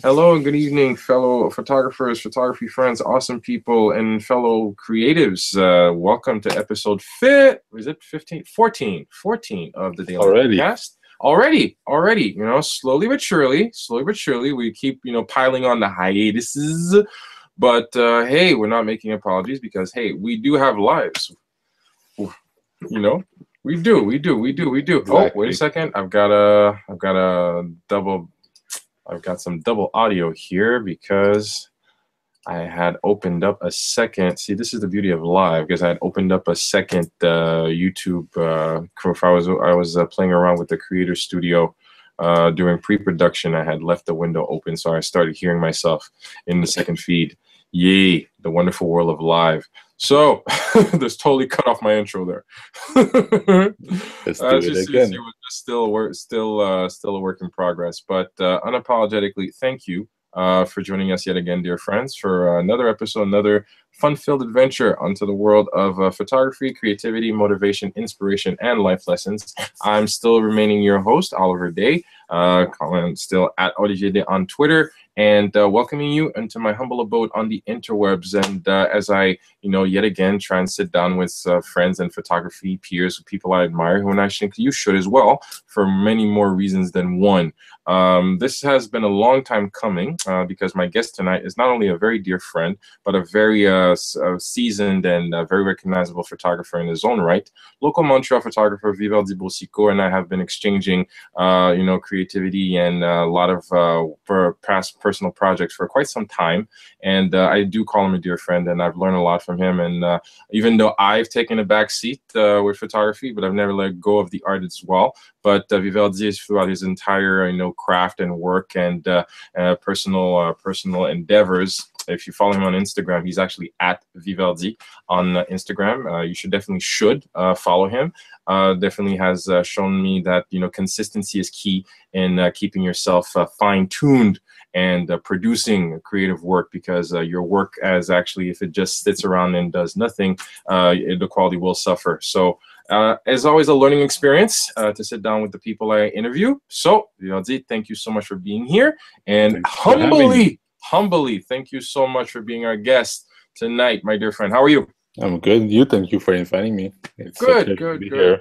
Hello and good evening, fellow photographers, photography friends, awesome people, and fellow creatives. Welcome to episode 15? 14 of the Daily Already. Podcast. Already, slowly but surely, we keep, piling on the hiatuses. But hey, we're not making apologies because, hey, we do have lives. You know, we do. Oh, wait a Exactly. second. I've got some double audio here because I had opened up a second. See, this is the beauty of live because I had opened up a second YouTube profile. I was playing around with the Creator Studio during pre-production. I had left the window open, so I started hearing myself in the second feed. Yay, the wonderful world of live. So, this totally cut off my intro there. Let's do As it you see, it again. was just still a work in progress. But unapologetically, thank you for joining us yet again, dear friends, for another episode, another fun-filled adventure onto the world of photography, creativity, motivation, inspiration, and life lessons. I'm still remaining your host, Oliver Day. Still at Olivier Day on Twitter, and welcoming you into my humble abode on the interwebs. And as I, yet again try and sit down with friends and photography peers, people I admire, who I think you should as well, for many more reasons than one. This has been a long time coming because my guest tonight is not only a very dear friend, but a very seasoned and very recognizable photographer in his own right. Local Montreal photographer Vivardy Boursiquot and I have been exchanging, creativity and a lot of past personal projects for quite some time. And I do call him a dear friend, and I've learned a lot from him. And even though I've taken a back seat with photography, but I've never let go of the art as well. But Vivaldi is throughout his entire, craft and work and personal endeavors. If you follow him on Instagram, he's actually at Vivaldi on Instagram. You should follow him. Definitely has shown me that consistency is key in keeping yourself fine-tuned and producing creative work, because your work, as actually, if it just sits around and does nothing, the quality will suffer. So as always, a learning experience to sit down with the people I interview. So, Vivaldi, thank you so much for being here. And Thanks for having me. humbly, thank you so much for being our guest tonight, my dear friend. How are you? I'm good. Thank you for inviting me. It's a Good, pleasure to good, be good. here.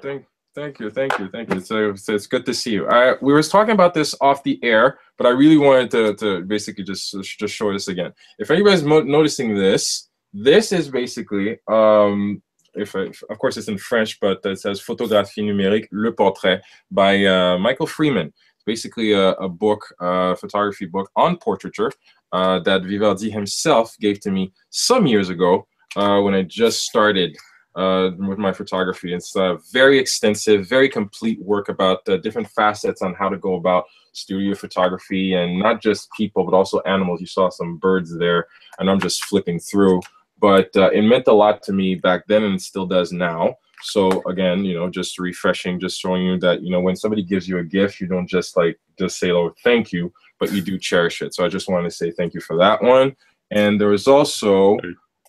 Thank you. It's good to see you. We were talking about this off the air, but I really wanted to basically just show this again. If anybody's noticing this, this is basically of course it's in French, but it says Photographie numérique, le portrait by Michael Freeman. It's basically a book, photography book on portraiture that Vivaldi himself gave to me some years ago when I just started with my photography. It's very extensive, very complete work about different facets on how to go about studio photography, and not just people, but also animals. You saw some birds there, and I'm just flipping through. But it meant a lot to me back then, and it still does now. So again, just refreshing, just showing you that, when somebody gives you a gift, you don't just say, oh, thank you, but you do cherish it. So I just wanted to say thank you for that one. And there was also,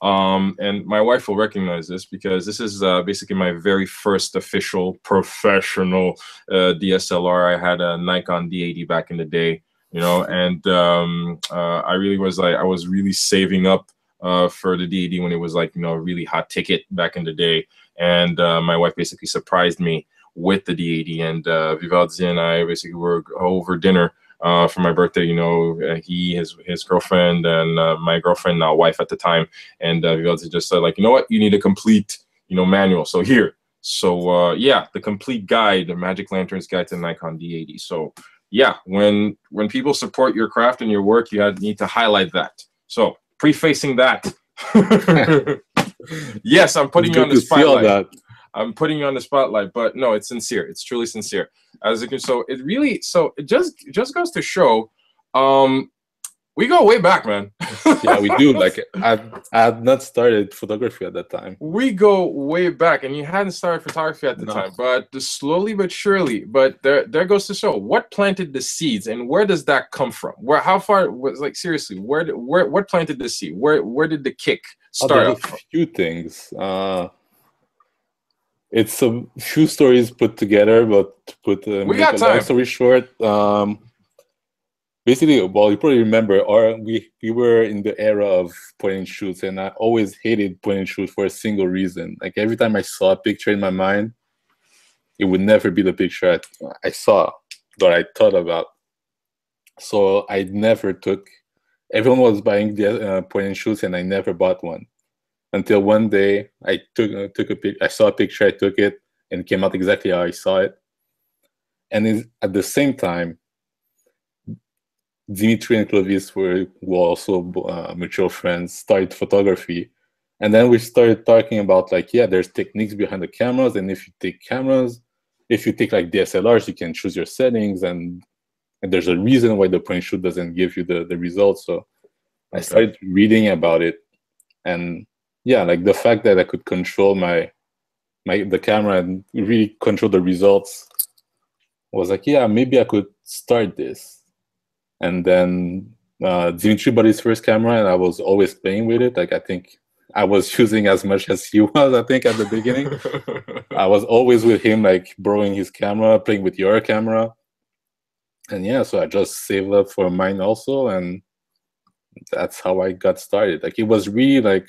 and my wife will recognize this because this is basically my very first official professional DSLR. I had a Nikon D80 back in the day, and I was really saving up for the D80 when it was a really hot ticket back in the day. And my wife basically surprised me with the D80, and Vivaldi and I basically were over dinner for my birthday. His girlfriend, and my girlfriend, now wife at the time, and Vivaldi just said, you know what, you need a complete manual. So here. So yeah, the complete guide, the Magic Lantern's Guide to Nikon D80. So yeah, when people support your craft and your work, you need to highlight that. So prefacing that. Yes, I'm putting you on the spotlight. I'm putting you on the spotlight, but no, it's sincere. It's truly sincere. As you can, so it just goes to show, we go way back, man. Yeah, we do. I had not started photography at that time. We go way back, and you hadn't started photography at the time, but slowly but surely. But there goes to show what planted the seeds, and where does that come from? How far was seriously? What planted the seed? Where did the kick start? There's a few things. It's a few stories put together, but to make a long story short, basically, well, you probably remember, or we were in the era of point and shoots, and I always hated point and shoot for a single reason. Like every time I saw a picture in my mind, it would never be the picture I saw, that I thought about. So I never took. Everyone was buying the point and shoots, and I never bought one until one day I took a pic. I saw a picture, I took it, and it came out exactly how I saw it. And at the same time, Dimitri and Clovis were also mutual friends, started photography. And then we started talking about like, yeah, there's techniques behind the cameras. And if you take like DSLRs, you can choose your settings. And there's a reason why the point and shoot doesn't give you the results. So I started reading about it. And yeah, like the fact that I could control the camera and really control the results was like, yeah, maybe I could start this. And then Dimitri bought his first camera, and I was always playing with it. Like I think I was using as much as he was, I think, at the beginning. I was always with him, like borrowing his camera, playing with your camera. And yeah, so I just saved up for mine also, and that's how I got started. Like it was really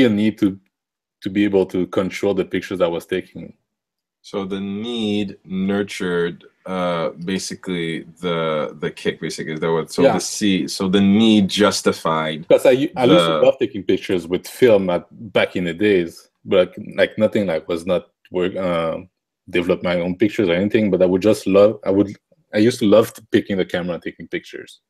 a need to be able to control the pictures I was taking. So the need nurtured basically the kick, basically. So the need justified. Because I used to love taking pictures with film back in the days, but like nothing like was not develop my own pictures or anything. But I used to love picking the camera and taking pictures.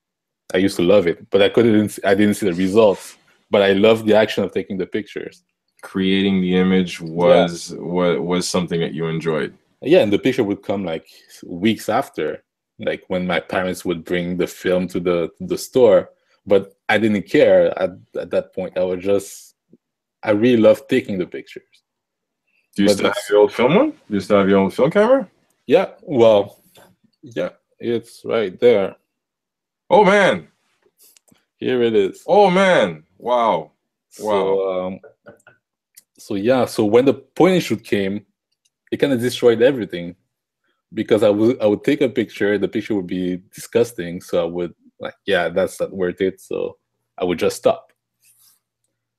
I used to love it, but I didn't see the results. But I loved the action of taking the pictures. Creating the image was something that you enjoyed. Yeah, and the picture would come like weeks after, like when my parents would bring the film to the store. But I didn't care at that point. I really loved taking the pictures. Do you still have your old film one? Do you still have your old film camera? Yeah, well, yeah, it's right there. Oh man, here it is. Oh man, wow, wow. So when the point and shoot came, it kind of destroyed everything, because I would take a picture, the picture would be disgusting, so I would like, yeah, that's not worth it, so I would just stop.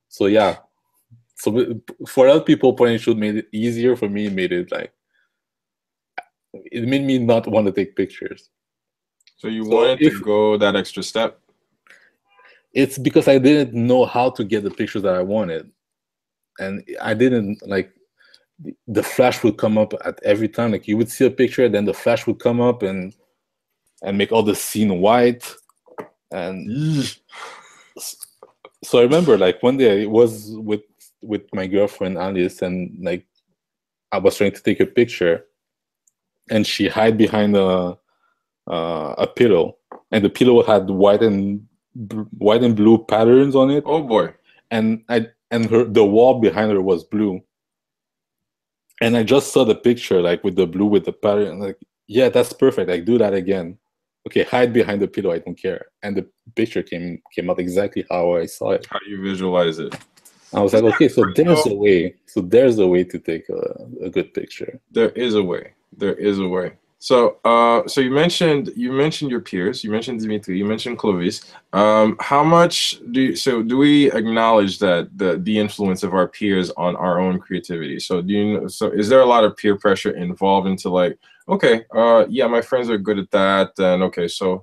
So yeah, so for other people, point and shoot made it easier. For me, it made me not want to take pictures. So you wanted to go that extra step? It's because I didn't know how to get the pictures that I wanted. And I didn't like, the flash would come up at every time. Like you would see a picture, then the flash would come up and make all the scene white. And so I remember like one day I was with my girlfriend Alice, and like I was trying to take a picture, and she hid behind a pillow, and the pillow had white and blue patterns on it. Oh boy! And the wall behind her was blue. And I just saw the picture, like with the blue with the pattern. Like, yeah, that's perfect. Like, do that again. Okay, hide behind the pillow. I don't care. And the picture came out exactly how I saw it. How do you visualize it? I was like, okay, so there's a way. So there's a way to take a good picture. There is a way. There is a way. So, so you mentioned your peers. You mentioned Dimitri. You mentioned Clovis. How much do we acknowledge that the influence of our peers on our own creativity? So so is there a lot of peer pressure involved into like, okay, yeah, my friends are good at that, and okay, so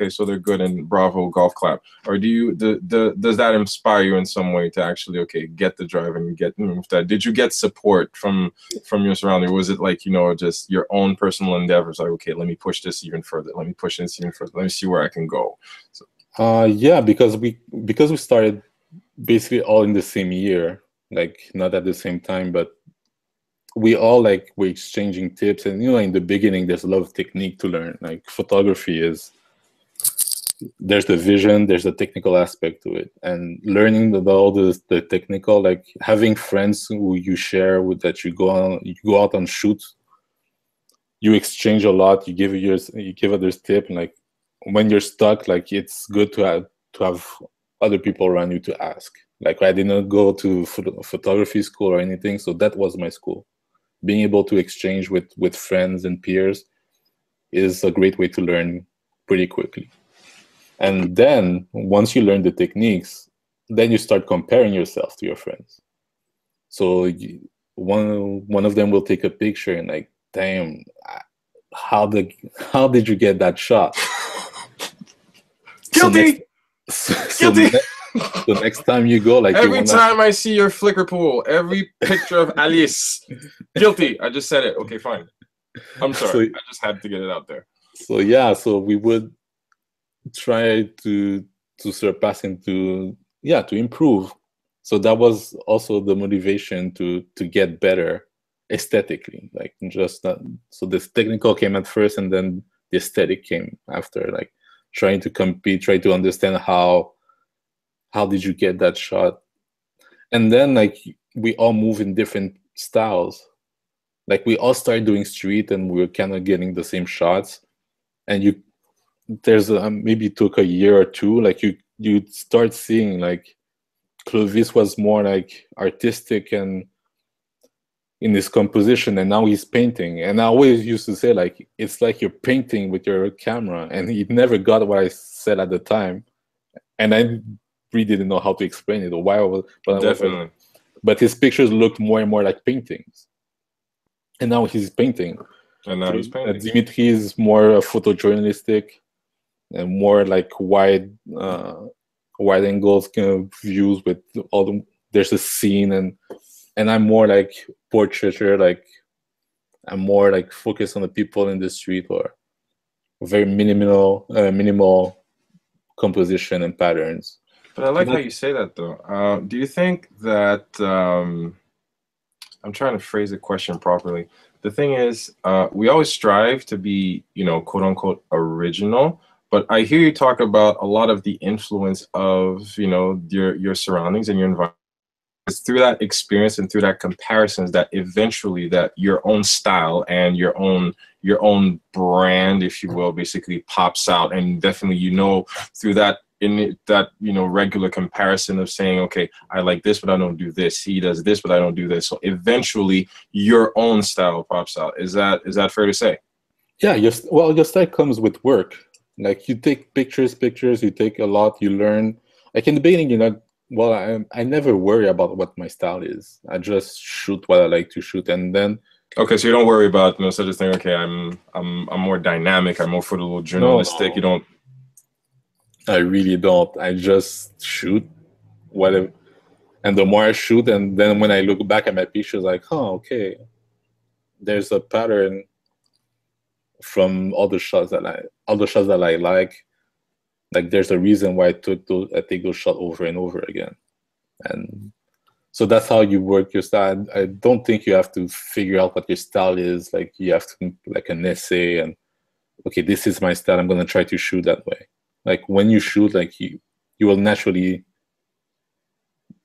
so they're good, and bravo, golf clap. Or does that inspire you in some way to actually get the drive and get that? Did you get support from your surrounding? Was it like just your own personal endeavors? Like, okay, let me push this even further. Let me push this even further. Let me see where I can go. So. Yeah, because we started basically all in the same year, like not at the same time, but we all were exchanging tips. And in the beginning there's a lot of technique to learn. Like photography there's the vision, there's the technical aspect to it, and learning about all the technical, like having friends who you share with, that you go out on shoots, you exchange a lot, you give others tips, and like when you're stuck, like it's good to have other people around you to ask. Like I did not go to photography school or anything, so that was my school. Being able to exchange with friends and peers is a great way to learn pretty quickly. And then once you learn the techniques, then you start comparing yourself to your friends. So one of them will take a picture and like, damn, how did you get that shot? Guilty. Guilty. So next time you go, like every time I see your Flickr pool, every picture of Alice, guilty. I just said it. Okay, fine. I'm sorry. I just had to get it out there. So yeah, so we would try to surpass and to improve. So that was also the motivation to get better aesthetically, like just not, so this technical came at first and then the aesthetic came after, like trying to compete, try to understand how did you get that shot. And then like we all move in different styles. Like we all started doing street and we were kind of getting the same shots. And there's maybe it took a year or two, like you start seeing like Clovis was more like artistic and in his composition, and now he's painting. And I always used to say like, it's like you're painting with your camera, and he never got what I said at the time. And I really didn't know how to explain it or why I was, but his pictures looked more and more like paintings. And now he's painting. And now he's painting. Dimitri is more photojournalistic and more like wide angles kind of views with there's a scene, and I'm more like portraiture, like I'm more like focused on the people in the street, or very minimal composition and patterns. But I like how you say that though. Do you think that I'm trying to phrase the question properly. The thing is, we always strive to be, quote unquote, original. But I hear you talk about a lot of the influence of, your surroundings and your environment. It's through that experience and through that comparisons that eventually that your own style and your own brand, if you will, basically pops out. And definitely, through that, regular comparison of saying, okay, I like this, but I don't do this. He does this, but I don't do this. So eventually your own style pops out. Is that fair to say? Yeah. Your style comes with work. Like you take pictures, you take a lot, you learn. Like in the beginning, I never worry about what my style is. I just shoot what I like to shoot. And then okay, so you don't worry about such a thing. Okay, I'm more dynamic. I'm more photojournalistic. No. You don't. I really don't. I just shoot whatever. And the more I shoot, and then when I look back at my pictures, like, oh, okay, there's a pattern from all the shots that I like. Like there's a reason why I take those shots over and over again. And so that's how you work your style. I don't think you have to figure out what your style is. Like you have to like an essay and okay, this is my style. I'm gonna try to shoot that way. Like when you shoot, like you will naturally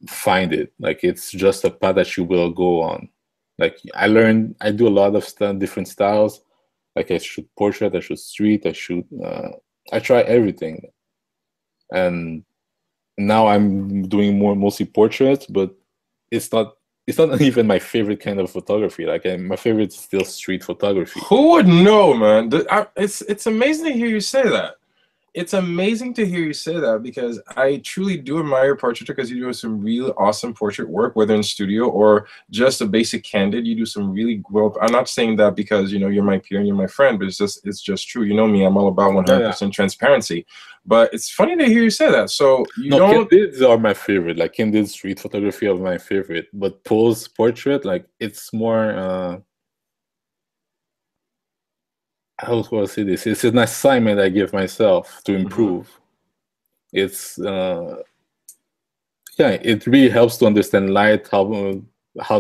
find it. Like it's just a path that you will go on. Like I do a lot of different styles. Like I shoot portrait, I shoot street, I try everything. And now I'm doing mostly portraits, but it's not even my favorite kind of photography. Like my favorite is still street photography. Who would know, man? It's amazing to hear you say that. It's amazing to hear you say that because I truly do admire your portraiture because you do some really awesome portrait work, whether in studio or just a basic candid. You do some really I'm not saying that because you're my peer and you're my friend, but it's just true. You know me, I'm all about 100% transparency. But it's funny to hear you say that. So candids are my favorite. Like candid street photography are my favorite, but pose portrait, like it's more. How do I say this? It's an assignment I give myself to improve. Mm-hmm. It's it really helps to understand light, how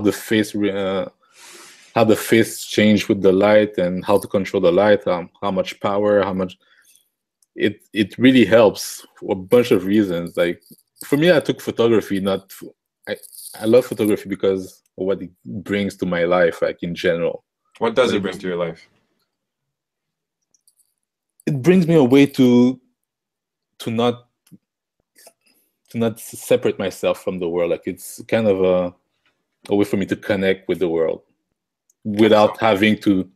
the face change with the light, and how to control the light, how much power, how much. It really helps for a bunch of reasons. Like for me, I took photography. I love photography because of what it brings to my life, like in general. What does it bring to your life? It brings me a way to not separate myself from the world. Like it's kind of a way for me to connect with the world without having to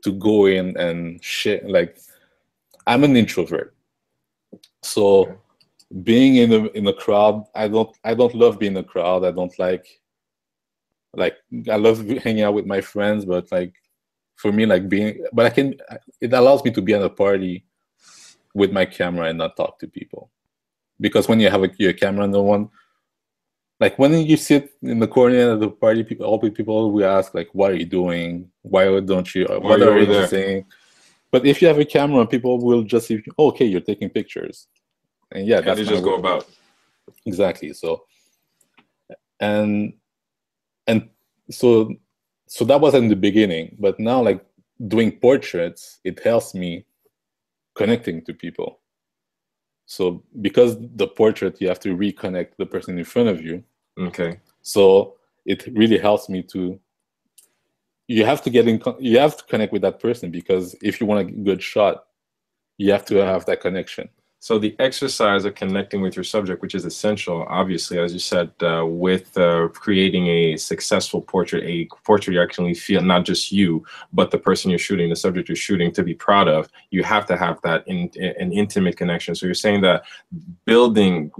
to go in and share. Like, I'm an introvert, so being in a crowd, I don't love being in a crowd. I don't like I love hanging out with my friends, but like for me, like being, but I can, it allows me to be at a party with my camera and not talk to people, because when you have your camera, no one, like when you sit in the corner of the party, people, all the people will ask like, "What are you doing? Why don't you? Why What are you are over you there? saying?" But if you have a camera, people will just see, oh, okay, you're taking pictures, and yeah, And that's they my just go work. about. Exactly. So and and so so that was in the beginning, but now like doing portraits, it helps me connecting to people. So because the portrait, you have to reconnect the person in front of you. Okay. So it really helps me to, you have to you have to connect with that person, because if you want a good shot, you have to have that connection. So the exercise of connecting with your subject, which is essential, obviously, as you said, with creating a successful portrait, a portrait you actually feel not just you, but the person you're shooting, the subject you're shooting, to be proud of, you have to have that an intimate connection. So you're saying that building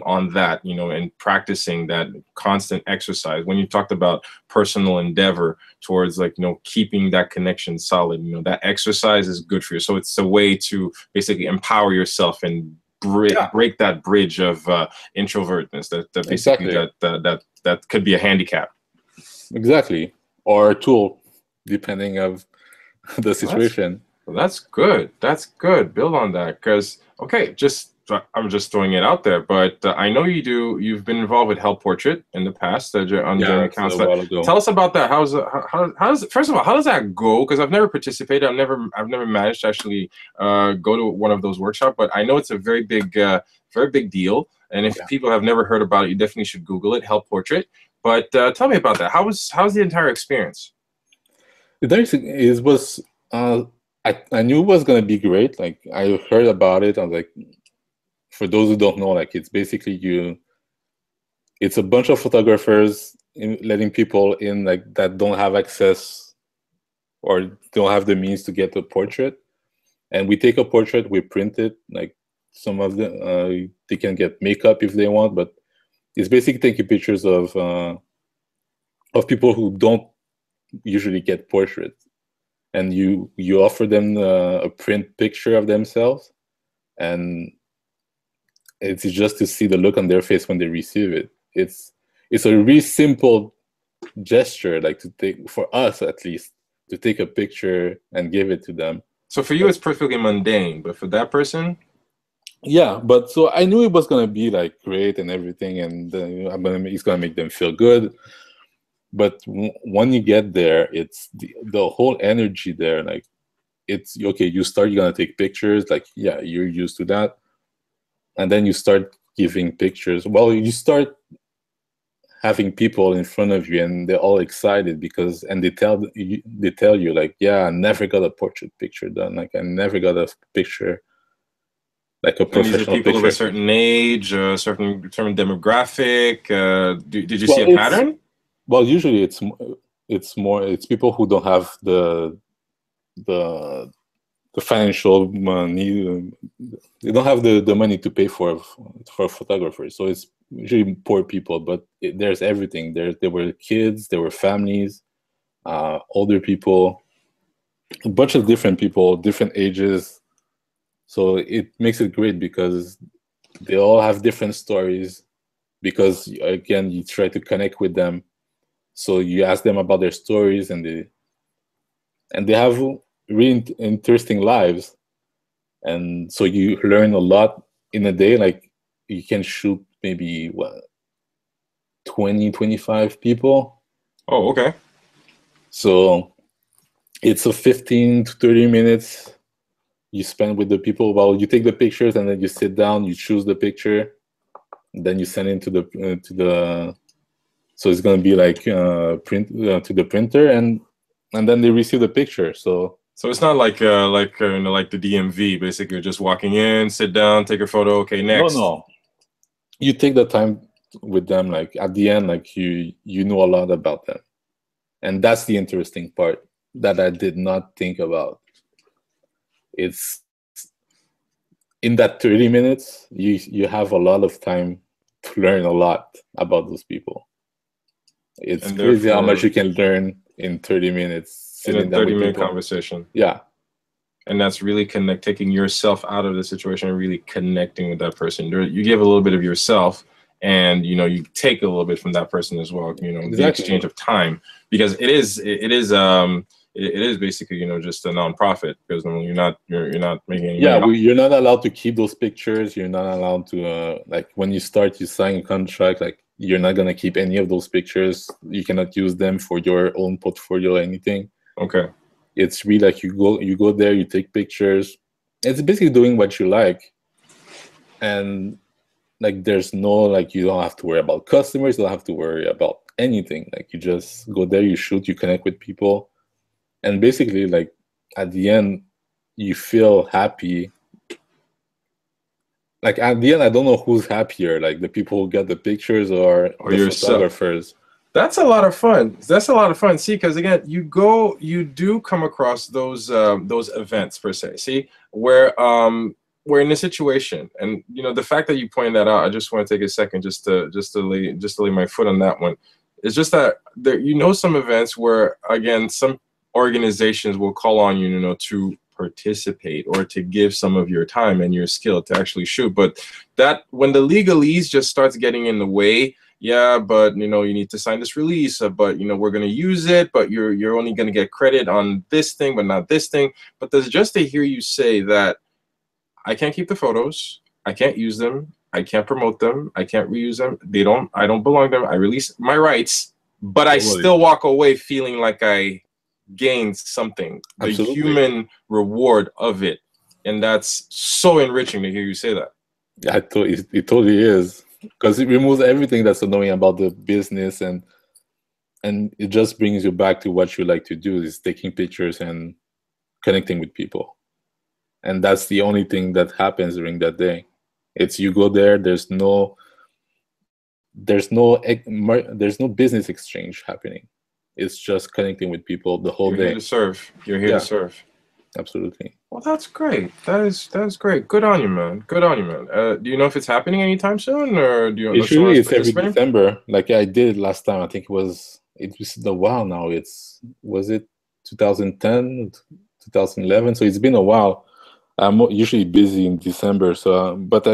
on that, you know, and practicing that constant exercise. When you talked about personal endeavor towards, like, you know, keeping that connection solid, you know, that exercise is good for you. So it's a way to basically empower yourself and break that bridge of introvertness that basically Exactly. that could be a handicap. Exactly. Or a tool, depending of the situation. That's good. That's good. Build on that, because okay, I'm just throwing it out there, but I know you've been involved with Help Portrait in the past on your That's accounts. a while ago. Tell us about that. How does first of all, how does that go? Because I've never participated. I've never managed to actually go to one of those workshops, but I know it's a very big deal. And if people have never heard about it, you definitely should Google it, Help Portrait. But tell me about that. How's the entire experience? It was, I knew it was gonna be great. Like, I heard about it. I was like, for those who don't know, like, it's basically it's a bunch of photographers letting people in, like, that don't have access or don't have the means to get a portrait, and we take a portrait, we print it. Like, some of them, they can get makeup if they want, but it's basically taking pictures of people who don't usually get portraits, and you offer them a print picture of themselves, and it's just to see the look on their face when they receive it. It's a really simple gesture, like, to take, for us at least, to take a picture and give it to them. So for you, it's perfectly mundane, but for that person, yeah. But so I knew it was gonna be like great and everything, and it's gonna make them feel good. But when you get there, it's the whole energy there. Like, it's okay. You're gonna take pictures. Like, yeah, you're used to that, and then you start giving pictures. Well, you start having people in front of you, and they're all excited because, and they tell you like, yeah, I never got a portrait picture done. Like, I never got a picture, like a professional picture. And these are people of a certain age, a certain demographic. Did you see a pattern? Well, usually it's people who don't have the financial money. They don't have the money to pay for photographers. So it's usually poor people, but there's everything. There were kids, there were families, older people, a bunch of different people, different ages. So it makes it great because they all have different stories, because, again, you try to connect with them. So you ask them about their stories, and they have really interesting lives. And so you learn a lot in a day. Like, you can shoot maybe 20, 25 people. Oh, okay. So it's a 15 to 30 minutes you spend with the people. Well, you take the pictures, and then you sit down, you choose the picture, then you send it to the so it's going to be like print to the printer, and then they receive the picture. So it's not like like the DMV. Basically, you're just walking in, sit down, take a photo. Okay, next. No, you take the time with them. Like, at the end, like, you know a lot about them, and that's the interesting part. that I did not think about. It's in that 30 minutes, you have a lot of time to learn a lot about those people. It's And crazy how much therefore, you can learn in 30 minutes in a sitting down with 30-minute people. conversation. Yeah. And that's really taking yourself out of the situation and really connecting with that person. You give a little bit of yourself, and you take a little bit from that person as well. Exactly. The exchange of time, because it is basically just a nonprofit, because you're not making any money. You're not allowed to keep those pictures. You're not allowed to like when you start, you sign a contract. Like you're not gonna keep any of those pictures. You cannot use them for your own portfolio or anything. Okay. It's really like you go there, you take pictures. It's basically doing what you like, and like there's no like you don't have to worry about customers. You don't have to worry about anything. Like you just go there, you shoot, you connect with people, and basically like at the end you feel happy. Like at the end, I don't know who's happier, like the people who get the pictures or the yourself. photographers. That's a lot of fun. See, because again, you do come across those events per se. See, where we're in a situation, and the fact that you pointed that out, I just want to take a second just to lay my foot on that one. It's just that there, some events where again some organizations will call on you, to participate or to give some of your time and your skill to actually shoot. But that when the legalese just starts getting in the way. Yeah, but you need to sign this release, but we're going to use it, but you're only going to get credit on this thing, but not this thing. But there's just to hear you say that I can't keep the photos, I can't use them, I can't promote them, I can't reuse them. I don't belong to them. I release my rights, but I still walk away feeling like I gained something, the human reward of it. And that's so enriching to hear you say that. Yeah, it totally is. Because it removes everything that's annoying about the business, and it just brings you back to what you like to do, is taking pictures and connecting with people. And that's the only thing that happens during that day. It's you go there, there's no business exchange happening. It's just connecting with people the whole day. You're here to serve. You're here to serve. Absolutely. Well, that's great. That is great. Good on you, man. Good on you, man. Do you know if it's happening anytime soon, or do you? Usually, it's every December. Like I did last time. I think it was a while now. Was it 2010, 2011? So it's been a while. I'm usually busy in December. So, but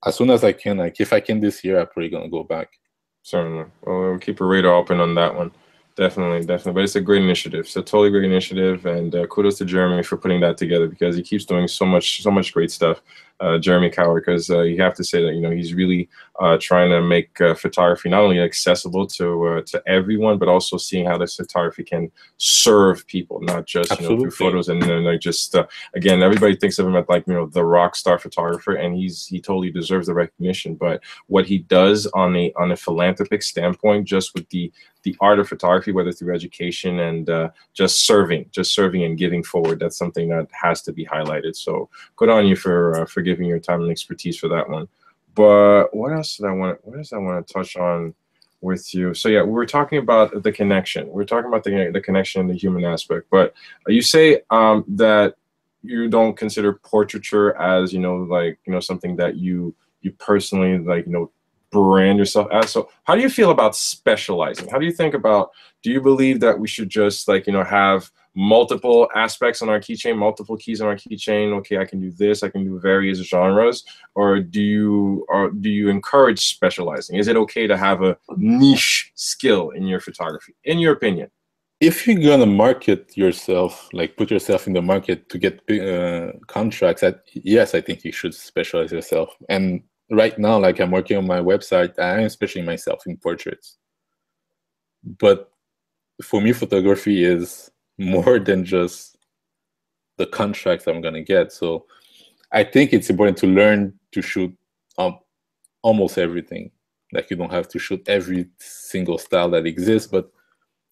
as soon as I can, like if I can this year, I'm probably gonna go back. Certainly. Well, we'll keep a radar open on that one. Definitely. But it's a great initiative. It's a totally great initiative, and kudos to Jeremy for putting that together, because he keeps doing so much great stuff. Jeremy Coward, because you have to say that he's really trying to make photography not only accessible to everyone, but also seeing how this photography can serve people, not just through photos and like just again, everybody thinks of him as like the rock star photographer, and he totally deserves the recognition. But what he does on a philanthropic standpoint, just with the art of photography, whether through education and just serving and giving forward, that's something that has to be highlighted. So good on you for giving your time and expertise for that one. But what else did I want to touch on with you? So yeah, we were talking about the connection. We're talking about the connection and the human aspect. But you say that you don't consider portraiture as something that you personally brand yourself as. So how do you feel about specializing? How do you think about, do you believe that we should just have multiple aspects on our keychain, multiple keys on our keychain? Okay, I can do this, I can do various genres. Or do you encourage specializing? Is it okay to have a niche skill in your photography, in your opinion? If you're gonna market yourself, like put yourself in the market to get contracts, yes, I think you should specialize yourself. And right now, like I'm working on my website, I am specializing myself in portraits. But for me, photography is more than just the contracts I'm gonna get. So I think it's important to learn to shoot almost everything. Like you don't have to shoot every single style that exists, but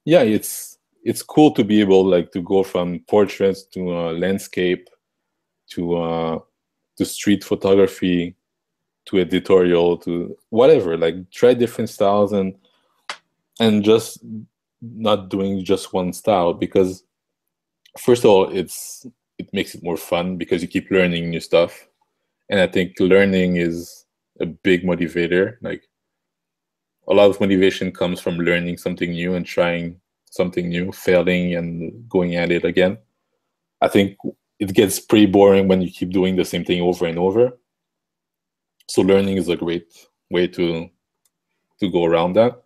yeah, it's cool to be able to go from portraits to landscape to street photography to editorial to whatever. Like try different styles and just not doing just one style, because first of all, it makes it more fun because you keep learning new stuff. And I think learning is a big motivator. Like, a lot of motivation comes from learning something new and trying something new, failing and going at it again. I think it gets pretty boring when you keep doing the same thing over and over. So learning is a great way to go around that.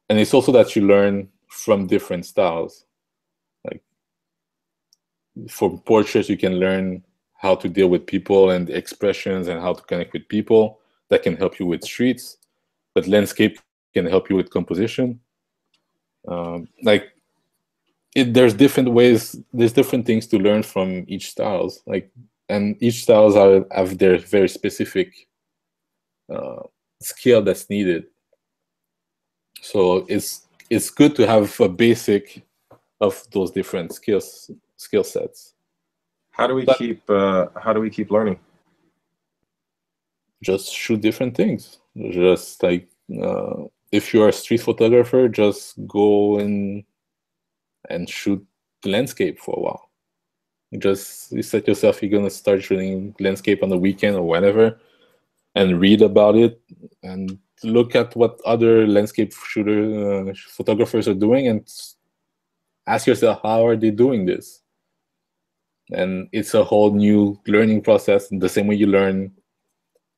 And it's also that you learn from different styles. Like, for portraits, you can learn how to deal with people and expressions and how to connect with people. That can help you with streets. But landscape can help you with composition. Like, there's different ways, there's different things to learn from each styles. Like, and each styles have their very specific skill that's needed. So it's good to have a basic of those different skill sets. How do we keep learning? Just shoot different things. Just like, if you're a street photographer, just go in and shoot the landscape for a while. You set yourself, you're gonna start shooting landscape on the weekend or whatever, and read about it and look at what other landscape photographers are doing, and ask yourself, how are they doing this? And it's a whole new learning process. The same way you learn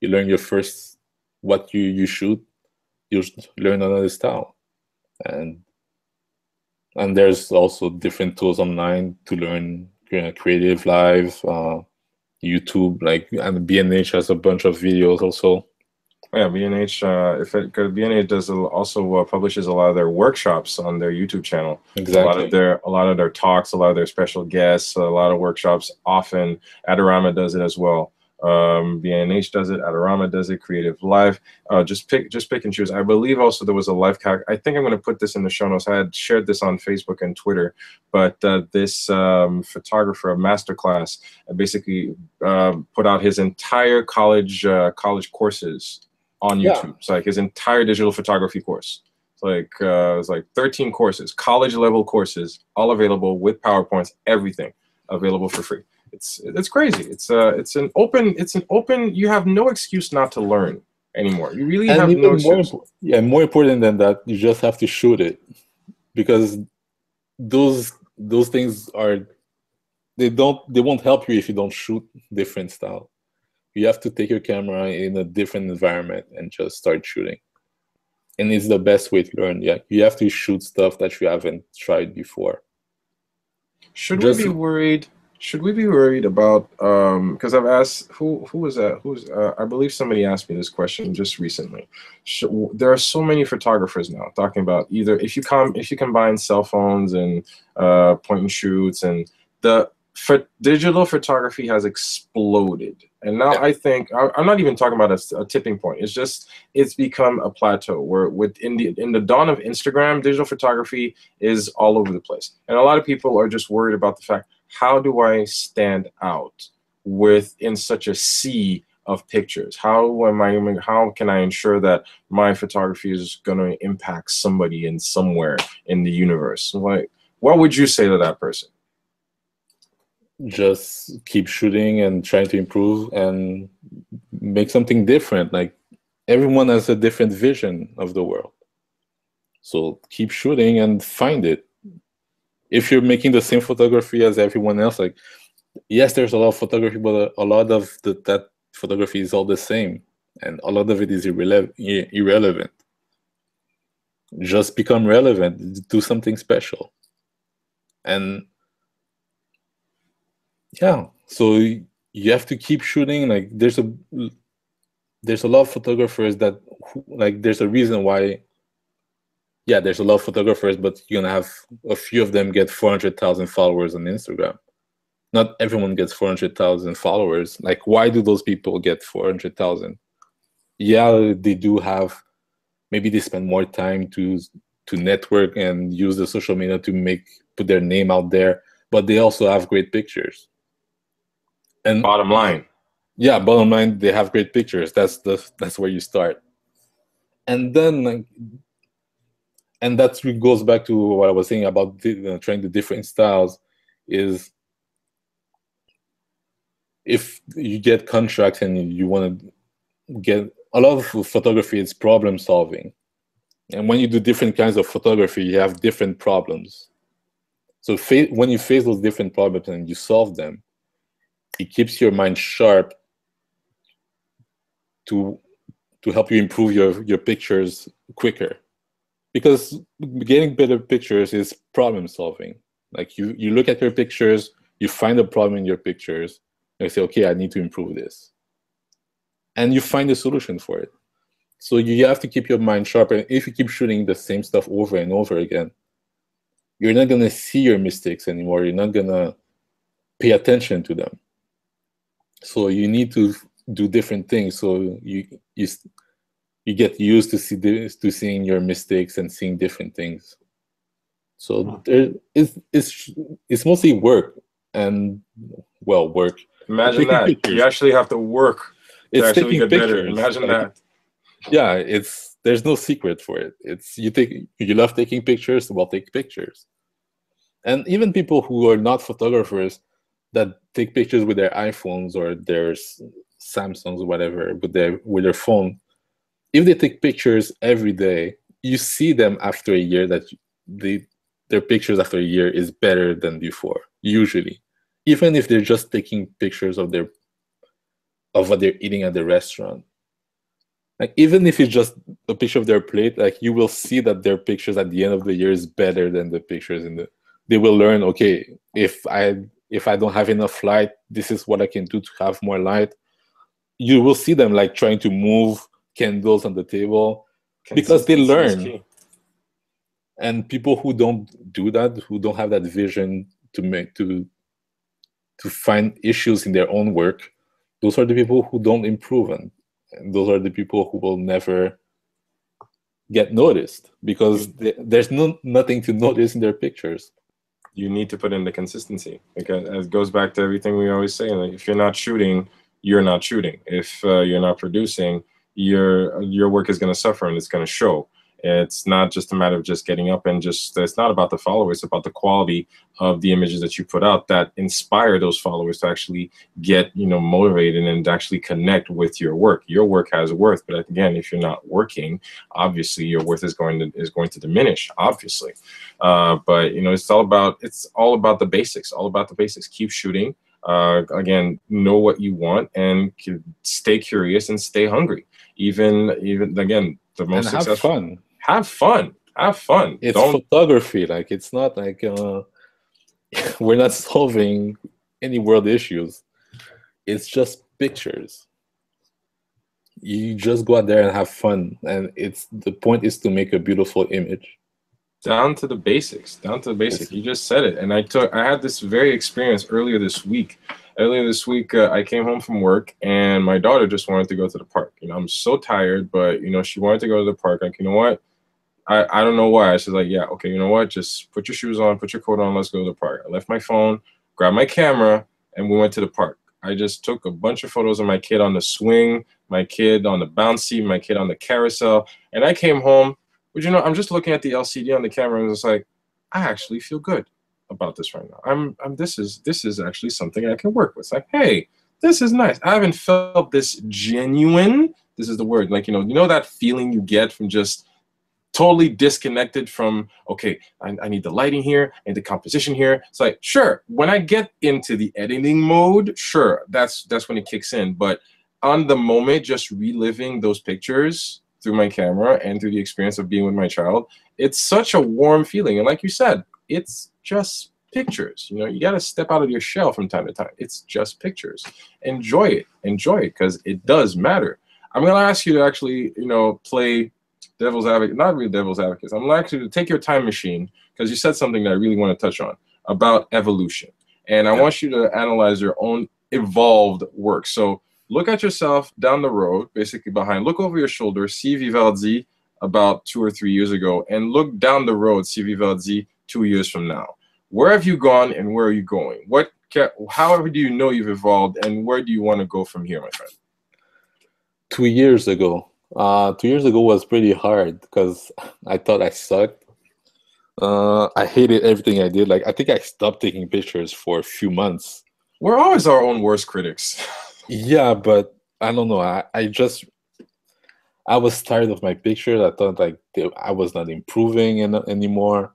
your first what you shoot, you learn another style. And there's also different tools online to learn creative live, YouTube, like, and B&H has a bunch of videos also. Yeah, B&H. Because B&H does also publishes a lot of their workshops on their YouTube channel. Exactly. A lot of their talks, a lot of their special guests, a lot of workshops. Often, Adorama does it as well. B&H does it. Adorama does it. Creative Live. Just pick and choose. I believe also there was a live calc. I think I'm going to put this in the show notes. I had shared this on Facebook and Twitter, but this photographer masterclass basically put out his entire college courses on YouTube. Yeah. It's like his entire digital photography course. It's like it was like 13 courses, college level courses, all available with PowerPoints, everything available for free. It's crazy. It's an open. You have no excuse not to learn anymore. You really have no excuse. More important than that, you just have to shoot it, because those things they won't help you if you don't shoot different style. You have to take your camera in a different environment and just start shooting. And it's the best way to learn. Yeah, you have to shoot stuff that you haven't tried before. Should we be worried? Should we be worried about? Because I've asked who was that? I believe somebody asked me this question just recently. There are so many photographers now talking about either if you combine cell phones and point and shoots, and digital photography has exploded. And now I think I'm not even talking about a tipping point. It's become a plateau where in the dawn of Instagram, digital photography is all over the place. And a lot of people are just worried about the fact, how do I stand out in such a sea of pictures? How can I ensure that my photography is going to impact somebody in somewhere in the universe? Like, what would you say to that person? Just keep shooting and trying to improve and make something different. Like, everyone has a different vision of the world. So keep shooting and find it. If you're making the same photography as everyone else, like, yes, there's a lot of photography, but a lot of that photography is all the same. And a lot of it is irrelevant. Just become relevant. Do something special. And yeah, so you have to keep shooting. Like, there's a lot of photographers that there's a reason why. Yeah, there's a lot of photographers, but you're gonna have a few of them get 400,000 followers on Instagram. Not everyone gets 400,000 followers. Like, why do those people get 400,000? Yeah, they do have. Maybe they spend more time to network and use the social media to put their name out there, but they also have great pictures. And bottom line, they have great pictures. That's where you start. And then and that goes back to what I was saying about trying the different styles. is if you get contracts and you want to get a lot of photography, it's problem solving. And when you do different kinds of photography, you have different problems. So when you face those different problems and you solve them, it keeps your mind sharp to help you improve your pictures quicker. Because getting better pictures is problem solving. Like you look at your pictures, you find a problem in your pictures, and you say, okay, I need to improve this. And you find a solution for it. So you have to keep your mind sharp. And if you keep shooting the same stuff over and over again, you're not going to see your mistakes anymore. You're not going to pay attention to them. So you need to do different things. So you get used to seeing your mistakes and seeing different things. So it's mostly work and work. Imagine that pictures. You actually have to work to actually get better. Imagine that. Yeah, there's no secret for it. You love taking pictures, well, take pictures. And even people who are not photographers that take pictures with their iPhones or their Samsungs or whatever with their phone, if they take pictures every day, you see them after a year that their pictures after a year is better than before, usually. Even if they're just taking pictures of what they're eating at the restaurant. Like, even if it's just a picture of their plate, like, you will see that their pictures at the end of the year is better than the pictures they will learn, okay, if I don't have enough light, this is what I can do to have more light. You will see them like trying to move candles on the table because they learn. And people who don't do that, who don't have that vision to find issues in their own work, those are the people who don't improve, and those are the people who will never get noticed because there's nothing to notice in their pictures. You need to put in the consistency, because it goes back to everything we always say. Like, if you're not shooting, you're not shooting. If you're not producing, your work is going to suffer, and it's going to show. It's not just a matter of just getting up and it's not about the followers. It's about the quality of the images that you put out that inspire those followers to actually get, motivated and actually connect with your work. Your work has worth, but again, if you're not working, obviously your worth is going to diminish, obviously. But it's all about the basics. All about the basics. Keep shooting. Again, know what you want and stay curious and stay hungry. Even again, the most successful. Fun. Have fun. It's photography. Like, it's not like we're not solving any world issues. It's just pictures. You just go out there and have fun, and the point is to make a beautiful image. Down to the basics. You just said it. And I had this very experience earlier this week. I came home from work, and my daughter just wanted to go to the park. I'm so tired, but she wanted to go to the park. Like, you know what? I don't know why. I was like, yeah, okay, you know what? Just put your shoes on, put your coat on, let's go to the park. I left my phone, grabbed my camera, and we went to the park. I just took a bunch of photos of my kid on the swing, my kid on the bouncy, my kid on the carousel, and I came home. But I'm just looking at the LCD on the camera, and it's like, I actually feel good about this right now. This is actually something I can work with. It's like, hey, this is nice. I haven't felt this genuine. This is the word. Like, that feeling you get from just totally disconnected from, okay, I need the lighting here, I need the composition here. It's like, sure, when I get into the editing mode, sure, that's when it kicks in. But on the moment, just reliving those pictures through my camera and through the experience of being with my child, it's such a warm feeling. And like you said, it's just pictures. You got to step out of your shell from time to time. It's just pictures. Enjoy it, because it does matter. I'm going to ask you to actually, play devil's advocate, not really devil's advocate. I'm going to ask you to take your time machine, because you said something that I really want to touch on about evolution. And I want you to analyze your own evolved work. So look at yourself down the road, basically behind. Look over your shoulder, see Vivardy about 2 or 3 years ago, and look down the road, see Vivardy 2 years from now. Where have you gone, and where are you going? However do you know you've evolved, and where do you want to go from here, my friend? 2 years ago. 2 years ago was pretty hard because I thought I sucked. I hated everything I did. Like, I think I stopped taking pictures for a few months. We're always our own worst critics. Yeah, but I don't know. I was tired of my pictures. I thought like I was not improving anymore.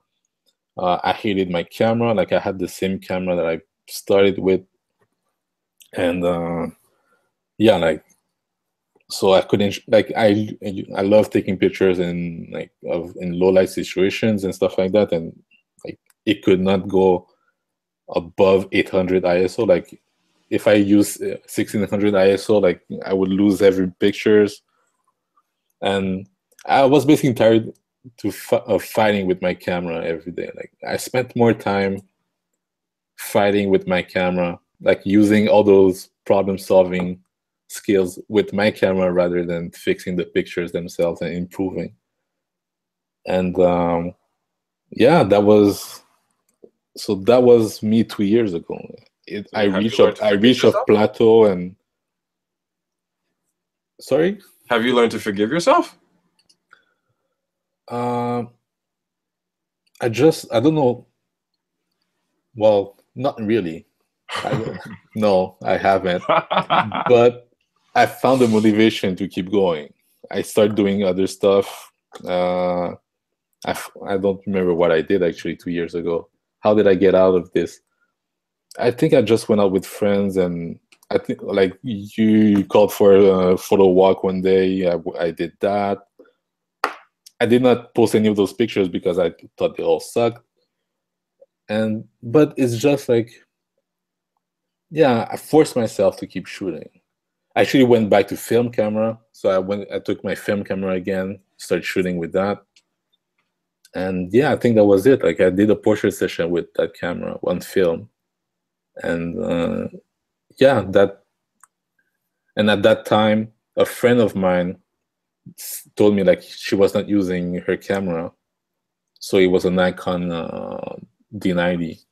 I hated my camera. Like, I had the same camera that I started with, and yeah, like, so I couldn't, like, I love taking pictures in in low light situations and stuff like that, and like it could not go above 800 ISO. Like, if I use 1600 ISO, like I would lose every pictures, and I was basically tired of fighting with my camera every day. Like, I spent more time fighting with my camera, like using all those problem solving skills with my camera rather than fixing the pictures themselves and improving. And yeah, that was me 2 years ago. I reached a plateau. And sorry, have you learned to forgive yourself? I don't know. Well, not really. No, I haven't. But I found the motivation to keep going. I started doing other stuff. I don't remember what I did actually 2 years ago. How did I get out of this? I think I just went out with friends, and I think like you called for a photo walk one day. I did that. I did not post any of those pictures because I thought they all sucked. But it's just like, yeah, I forced myself to keep shooting. I actually went back to film camera. So I took my film camera again, started shooting with that. And yeah, I think that was it. Like, I did a portrait session with that camera on film. And yeah, and at that time, a friend of mine told me like she was not using her camera. So it was a Nikon D90.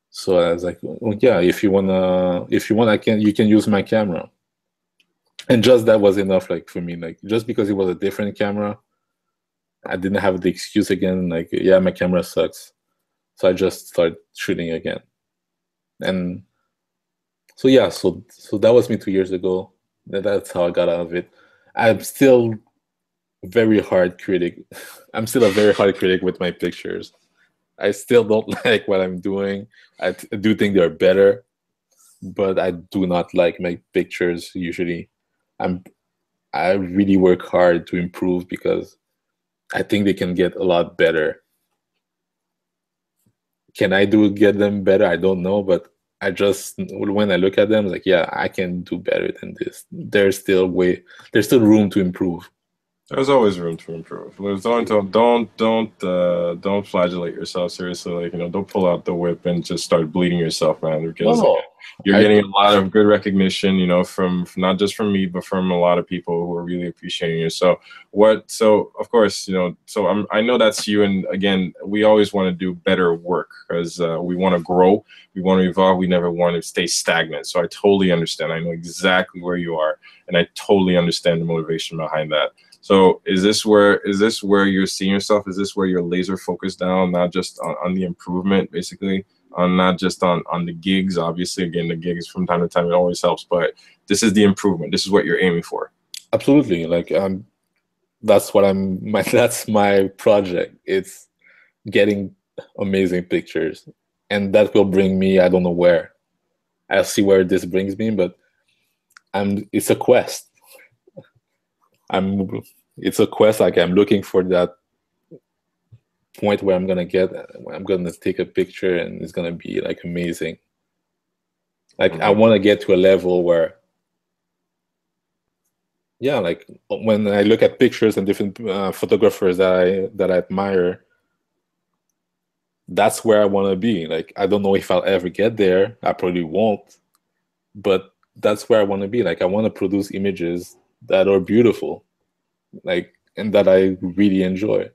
So I was like, well, yeah, if you want, you can use my camera. And just that was enough, like, for me. Like, just because it was a different camera, I didn't have the excuse again. Like, yeah, my camera sucks. So I just started shooting again. And so yeah, so that was me 2 years ago. That's how I got out of it. I'm still very hard critic. I'm still a very hard critic with my pictures. I still don't like what I'm doing. I do think they're better, but I do not like my pictures usually. I really work hard to improve because I think they can get a lot better. Can I get them better? I don't know, but when I look at them, like, yeah, I can do better than this. There's still room to improve. There's always room to improve. Don't flagellate yourself. Seriously, like, don't pull out the whip and just start bleeding yourself, man. Because you're getting a lot of good recognition, from not just from me, but from a lot of people who are really appreciating you. So of course, I know that's you. And again, we always want to do better work because we want to grow, we want to evolve, we never want to stay stagnant. So I totally understand. I know exactly where you are, and I totally understand the motivation behind that. So is this where you're seeing yourself? Is this where you're laser focused down, not just on the improvement, basically, not just on the gigs? Obviously, again, the gigs from time to time, it always helps, but this is the improvement. This is what you're aiming for. Absolutely. Like, that's my project. It's getting amazing pictures, and that will bring me, I don't know where. I'll see where this brings me, but it's a quest. It's a quest. Like, I'm looking for that point where I'm gonna take a picture and it's gonna be like amazing. Like, I want to get to a level where, yeah, like when I look at pictures and different photographers that I admire, that's where I want to be. Like, I don't know if I'll ever get there. I probably won't, but that's where I want to be. Like, I want to produce images that are beautiful, like, and that I really enjoy.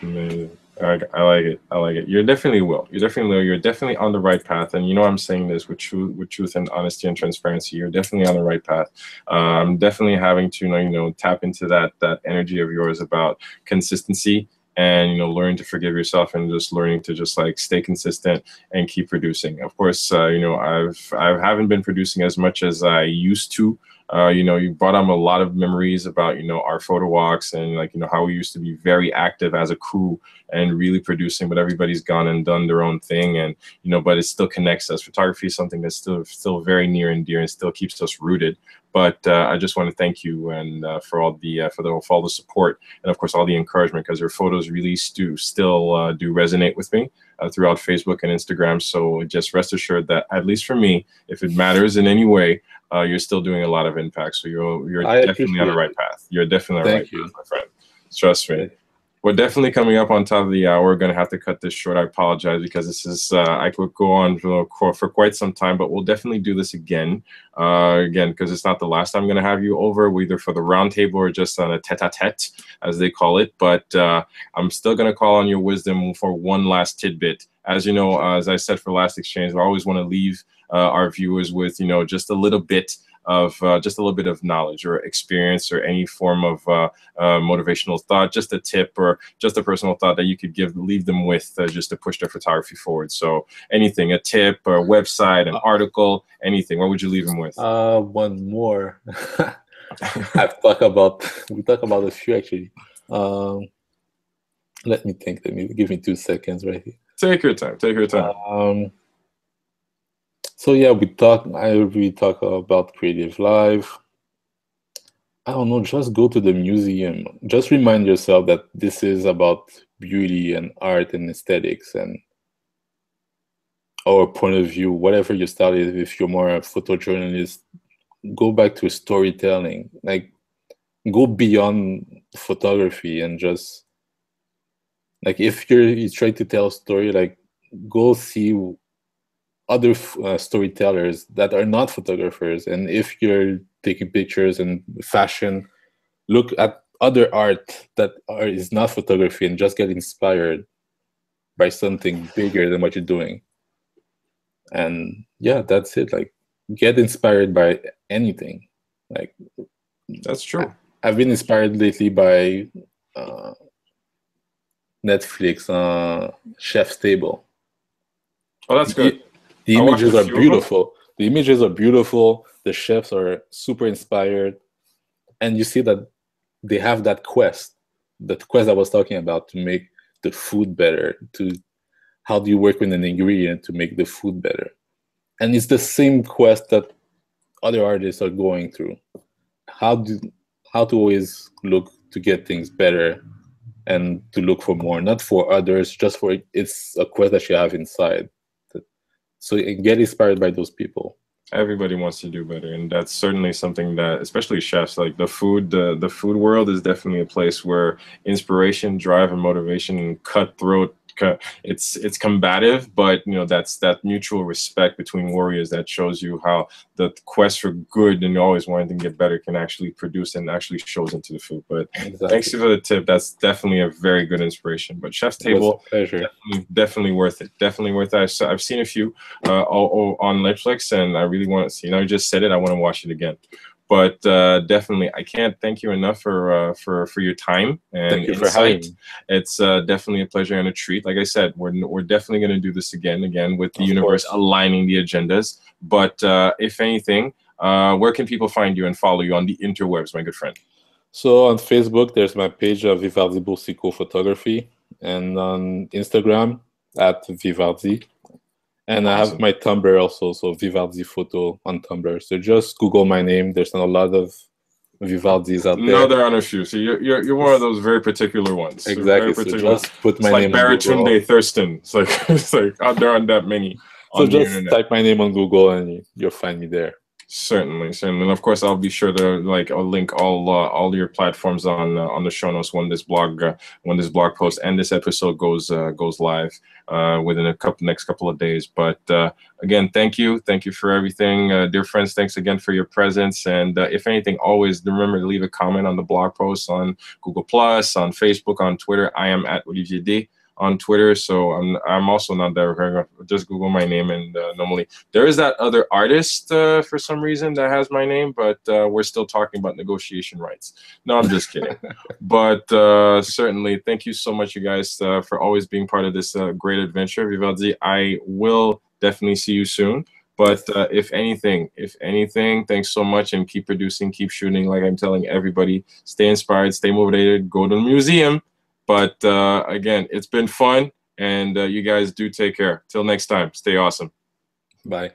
Amazing. I like it. I like it. You're definitely You're definitely on the right path. And I'm saying this with truth and honesty and transparency. You're definitely on the right path. I'm definitely having to tap into that energy of yours about consistency and learn to forgive yourself, and just learning to just like stay consistent and keep producing. Of course, I haven't been producing as much as I used to. You brought up a lot of memories about our photo walks, and like how we used to be very active as a crew and really producing, but everybody's gone and done their own thing, and but it still connects us. Photography is something that's still very near and dear and still keeps us rooted. But I just want to thank you and for all the support, and of course all the encouragement, because your photos really still do resonate with me throughout Facebook and Instagram. So just rest assured that, at least for me, if it matters in any way, you're still doing a lot of impact. So you're definitely on the right path. You're definitely on the right path, my friend. Trust me. We're definitely coming up on top of the hour. We're going to have to cut this short. I apologize, because this is I could go on for quite some time, but we'll definitely do this again, because it's not the last time I'm going to have you over, either for the roundtable or just on a tete-a-tete, as they call it. But I'm still going to call on your wisdom for one last tidbit. As you know, as I said for last exchange, we always want to leave our viewers with just a little bit of knowledge or experience, or any form of motivational thought, just a tip or just a personal thought that you could leave them with, just to push their photography forward. So anything, a tip or a website, an article, anything. What would you leave them with? One more. we talk about a few actually. Let me think. Give me 2 seconds right here. Take your time. Take your time. So yeah, I really talk about creative life. I don't know, just go to the museum. Just remind yourself that this is about beauty and art and aesthetics and our point of view, whatever you study. If you're more a photojournalist, go back to storytelling. Like, go beyond photography, and just like, if you try to tell a story, like, go see other storytellers that are not photographers. And if you're taking pictures and fashion, look at other art that is not photography, and just get inspired by something bigger than what you're doing. And yeah, that's it. Like, get inspired by anything. Like, that's true. I've been inspired lately by Netflix, Chef's Table. Oh, that's good. The images are beautiful. The images are beautiful. The chefs are super inspired. And you see that they have that quest I was talking about, to make the food better. How do you work with an ingredient to make the food better? And it's the same quest that other artists are going through. How to always look to get things better, and to look for more, not for others, just for it's a quest that you have inside. So get inspired by those people. Everybody wants to do better, and that's certainly something that, especially chefs, like the food world is definitely a place where inspiration, drive, and motivation, and cutthroat. It's combative, but that's that mutual respect between warriors that shows you how the quest for good and always wanting to get better can actually produce and actually shows into the food. But exactly. Thanks for the tip. That's definitely a very good inspiration. But Chef's Table, definitely worth it. Definitely worth it. I've seen a few on Netflix, and I really want to see. I just said it. I want to watch it again. But definitely, I can't thank you enough for your time and thank you insight. For having me. It's definitely a pleasure and a treat. Like I said, we're definitely going to do this again with the universe aligning the agendas. But if anything, where can people find you and follow you on the interwebs, my good friend? So on Facebook, there's my page of Vivardy Boursiquot Photography, and on Instagram at Vivardy. And awesome. I have my Tumblr also, so Vivardy Photo on Tumblr. So just Google my name. There's not a lot of Vivardys out there. No, there are a few. So you're one of those very particular ones. Exactly. So just put my name on Google. Baratunde Thurston. It's like there aren't that many. So just type my name on Google, and you'll find me there. Certainly. And of course, I'll be sure to I'll link all your platforms on the show notes when this blog post and this episode goes live within next couple of days. But again, thank you for everything, dear friends. Thanks again for your presence. And if anything, always remember to leave a comment on the blog post on Google+, on Facebook, on Twitter. I am at Olivier D. on Twitter. So I'm also not there. Just Google my name, and normally there is that other artist for some reason that has my name, but we're still talking about negotiation rights. No, I'm just kidding. But certainly, thank you so much, you guys, for always being part of this great adventure. Vivardy, I will definitely see you soon. But if anything, thanks so much, and keep producing, keep shooting. Like I'm telling everybody, stay inspired, stay motivated, go to the museum. But again, it's been fun, and you guys do take care. Till next time, stay awesome. Bye.